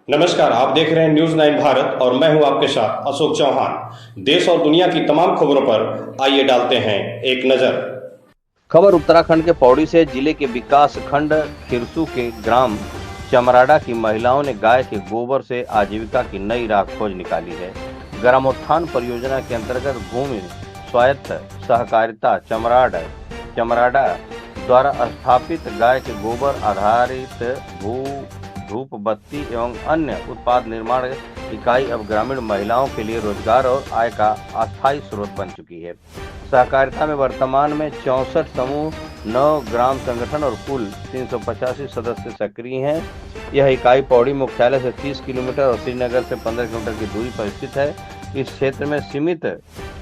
नमस्कार, आप देख रहे हैं न्यूज 9 भारत और मैं हूं आपके साथ अशोक चौहान। देश और दुनिया की तमाम खबरों पर आइए डालते हैं एक नजर। खबर उत्तराखंड के पौड़ी से। जिले के विकास खंड खिरसू के ग्राम चमराडा की महिलाओं ने गाय के गोबर से आजीविका की नई राह खोज निकाली है। ग्रामोत्थान परियोजना के अंतर्गत भूमि स्वायत्त सहकारिता चमराडा द्वारा स्थापित गाय के गोबर आधारित धूप बत्ती एवं अन्य उत्पाद निर्माण इकाई अब ग्रामीण महिलाओं के लिए रोजगार और आय का अस्थायी स्रोत बन चुकी है। सहकारिता में वर्तमान में 64 समूह, 9 ग्राम संगठन और कुल 385 सदस्य सक्रिय हैं। यह इकाई पौड़ी मुख्यालय से 30 किलोमीटर और श्रीनगर से 15 किलोमीटर की दूरी पर स्थित है। इस क्षेत्र में सीमित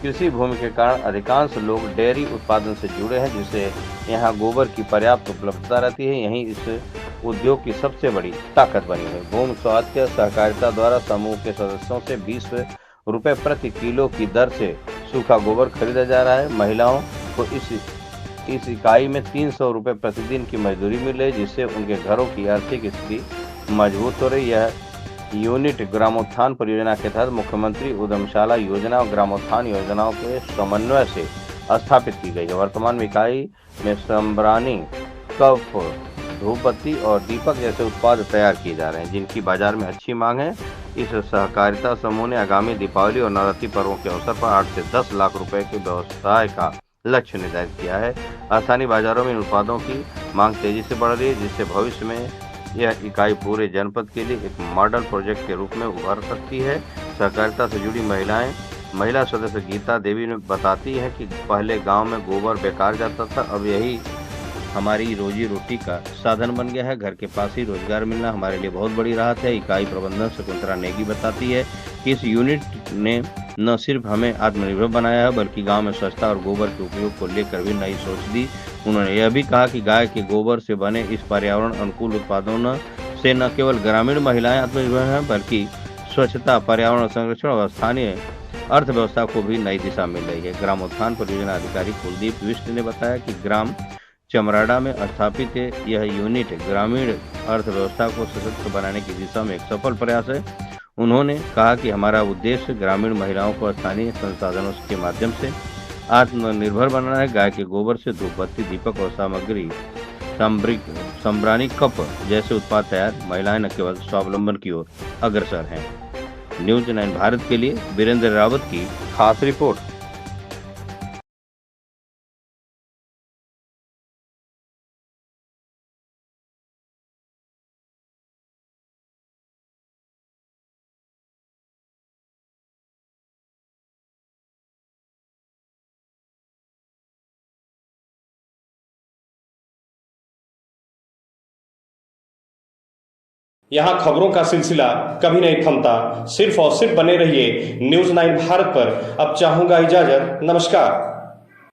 कृषि भूमि के कारण अधिकांश लोग डेयरी उत्पादन से जुड़े हैं, जिससे यहाँ गोबर की पर्याप्त उपलब्धता रहती है। यहीं इस उद्योग की सबसे बड़ी ताकत बनी है। भूमि स्वास्थ्य सहकारिता द्वारा समूह के सदस्यों से 20 रुपए प्रति किलो की दर से सूखा गोबर खरीदा जा रहा है। महिलाओं को इस इकाई में 300 रुपए प्रतिदिन की मजदूरी मिल रही है, जिससे उनके घरों की आर्थिक स्थिति मजबूत हो रही है। यूनिट ग्रामोत्थान परियोजना के तहत मुख्यमंत्री उद्यमशाला योजना और ग्रामोत्थान योजनाओं के समन्वय से स्थापित की गई है। वर्तमान में इकाई में सम्रानी, कप, धूपबत्ती और दीपक जैसे उत्पाद तैयार किए जा रहे हैं, जिनकी बाजार में अच्छी मांग है। इस सहकारिता समूह ने आगामी दीपावली और नवरात्रि पर्वों के अवसर पर 8 से 10 लाख रुपए के व्यवसाय का लक्ष्य निर्धारित किया है। स्थानीय बाजारों में इन उत्पादों की मांग तेजी से बढ़ रही है, जिससे भविष्य में यह इकाई पूरे जनपद के लिए एक मॉडल प्रोजेक्ट के रूप में उभर सकती है। सहकारिता से जुड़ी महिला सदस्य गीता देवी ने बताती है कि पहले गांव में गोबर बेकार जाता था, अब यही हमारी रोजी रोटी का साधन बन गया है। घर के पास ही रोजगार मिलना हमारे लिए बहुत बड़ी राहत है। इकाई प्रबंधन शकुंतला नेगी बताती है कि इस यूनिट ने न सिर्फ हमें आत्मनिर्भर बनाया है, बल्कि गांव में स्वच्छता और गोबर के उपयोग को लेकर भी नई सोच दी। उन्होंने यह भी कहा कि गाय के गोबर से बने इस पर्यावरण अनुकूल उत्पादों से न केवल ग्रामीण महिलाएं आत्मनिर्भर हैं, बल्कि स्वच्छता, पर्यावरण संरक्षण और स्थानीय अर्थव्यवस्था को भी नई दिशा मिल रही है। ग्रामोत्थान परियोजना अधिकारी कुलदीप विष्ट ने बताया कि ग्राम चमराडा में स्थापित यह यूनिट ग्रामीण अर्थव्यवस्था को सशक्त बनाने की दिशा में एक सफल प्रयास है। उन्होंने कहा कि हमारा उद्देश्य ग्रामीण महिलाओं को स्थानीय संसाधनों के माध्यम से आत्मनिर्भर बनाना है। गाय के गोबर से धूपबत्ती, दीपक और सम्रानी कप जैसे उत्पाद तैयार महिलाएं न केवल स्वावलंबन की ओर अग्रसर हैं। न्यूज 9 भारत के लिए वीरेंद्र रावत की खास रिपोर्ट। यहाँ खबरों का सिलसिला कभी नहीं थमता। सिर्फ और सिर्फ बने रहिए न्यूज 9 भारत पर। अब चाहूंगा इजाजत। नमस्कार।